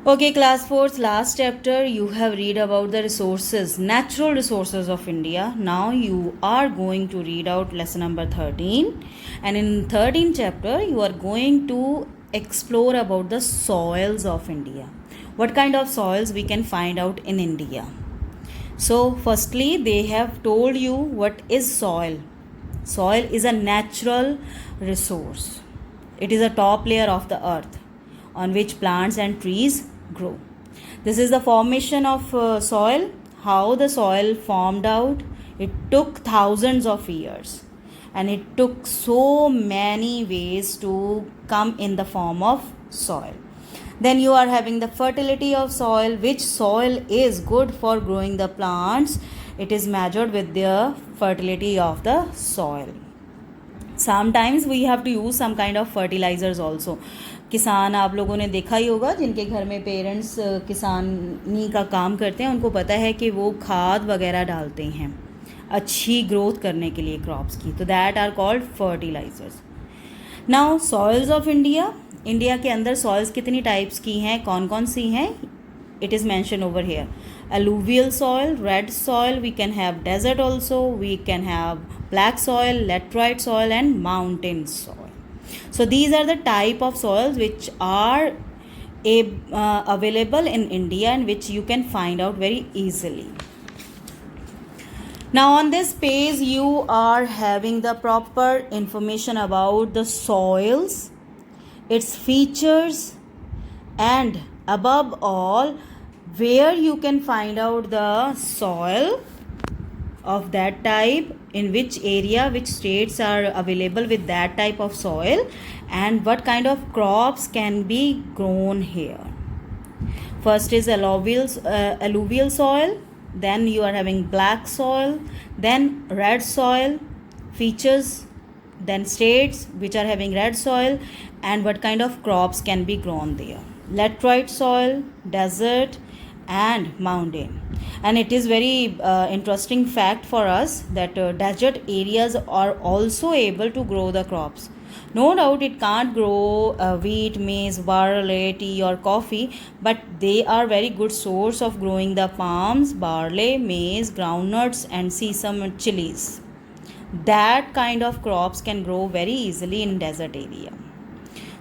Okay, class 4's last chapter, you have read about the resources, natural resources of India. Now you are going to read out lesson number 13. And in 13th chapter, you are going to explore about the soils of India. What kind of soils we can find out in India. So, firstly, they have told you what is soil. Soil is a natural resource. It is a top layer of the earth on which plants and trees grow. This is the formation of soil, how the soil formed out. It took thousands of years and it took so many ways to come in the form of soil. Then you are having the fertility of soil, which soil is good for growing the plants. It is measured with the fertility of the soil. Sometimes we have to use some kind of fertilizers also. किसान आप लोगों ने देखा ही होगा, जिनके घर में parents किसानी का काम करते हैं उनको पता है कि वो खाद वगैरह डालते हैं अच्छी ग्रोथ करने के लिए क्रॉप्स की, तो that are called fertilisers. Now soils of India. India के अंदर सॉइल्स कितनी टाइप्स की हैं, कौन कौन सी हैं, it is mentioned over here. Alluvial soil, red soil, we can have desert also, we can have black soil, laterite soil and mountain soil. So these are the type of soils which are available in India and which you can find out very easily. Now on this page you are having the proper information about the soils, its features, and above all where you can find out the soil of that type, in which area, which states are available with that type of soil, and what kind of crops can be grown here. First is alluvial soil, then you are having black soil, then red soil, features, then states which are having red soil and what kind of crops can be grown there. Laterite soil, desert and mountain. And it is very interesting fact for us that desert areas are also able to grow the crops. No doubt it can't grow wheat, maize, barley, tea or coffee, but they are very good source of growing the palms, barley, maize, groundnuts and sesame chilies. That kind of crops can grow very easily in desert area.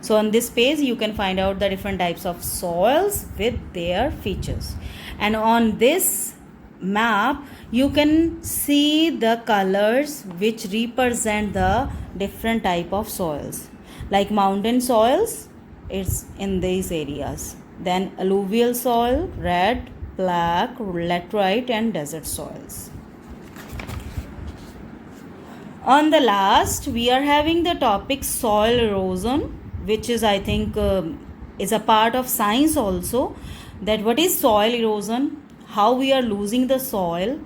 So on this page you can find out the different types of soils with their features. And on this map you can see the colors which represent the different type of soils. Like mountain soils, it's in these areas. Then alluvial soil, red, black, laterite and desert soils. On the last we are having the topic soil erosion, which is I think is a part of science also, that what is soil erosion, how we are losing the soil,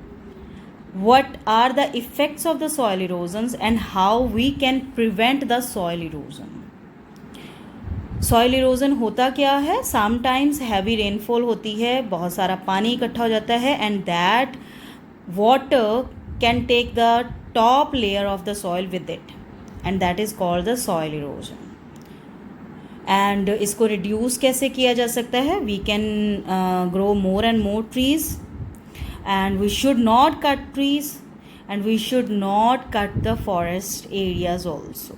what are the effects of the soil erosions and how we can prevent the soil erosion. Soil erosion होता क्या है, sometimes heavy rainfall होती है, बहुत सारा पानी इकट्ठा हो जाता है and that water can take the top layer of the soil with it and that is called the soil erosion. And इसको रिड्यूस कैसे किया जा सकता है, we can grow more and more trees and we should not cut trees and we should not cut the forest areas also.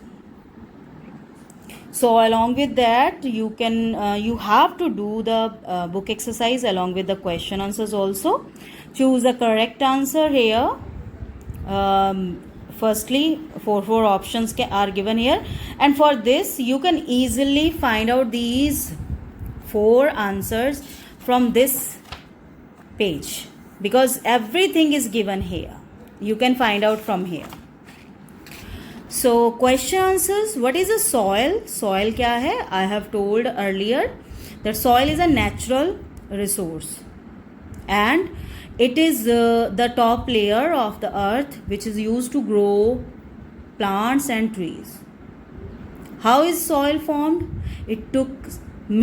So along with that you can you have to do the book exercise along with the question answers also. Choose the correct answer here. Firstly four options are given here and for this you can easily find out these 4 answers from this page because everything is given here. You can find out from here. So question answers, what is a soil? Soil क्या है? I have told earlier that soil is a natural resource and it is the top layer of the earth which is used to grow plants and trees. How is soil formed? It took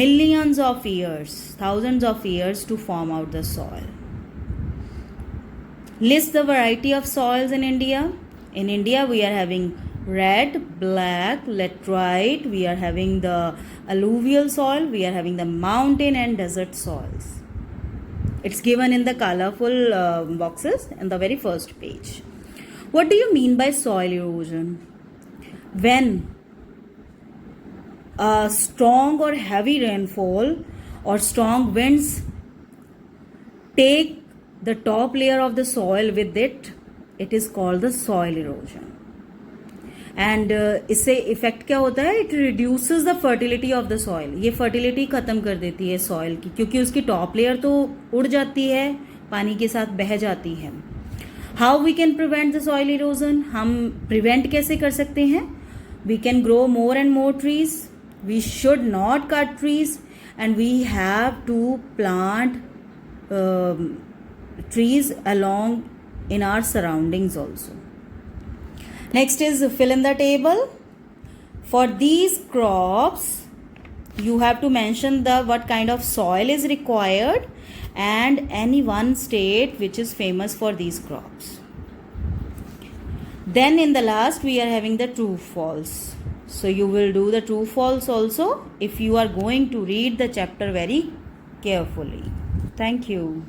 millions of years, thousands of years to form out the soil. List the variety of soils in India. In India we are having red, black, laterite, we are having the alluvial soil, we are having the mountain and desert soils. It's given in the colorful boxes in the very first page. What do you mean by soil erosion? When a strong or heavy rainfall or strong winds take the top layer of the soil with it, it is called the soil erosion. And इससे effect क्या होता है? It reduces the fertility of the soil. ये fertility खत्म कर देती है soil की, क्योंकि उसकी टॉप लेयर तो उड़ जाती है, पानी के साथ बह जाती है. How we can prevent the soil erosion? हम प्रिवेंट कैसे कर सकते हैं? We can grow more and more trees. We should not cut trees and we have to plant trees along in our surroundings also. Next is fill in the table. For these crops, you have to mention the what kind of soil is required and any one state which is famous for these crops. Then in the last we are having the true false. So you will do the true false also if you are going to read the chapter very carefully. Thank you.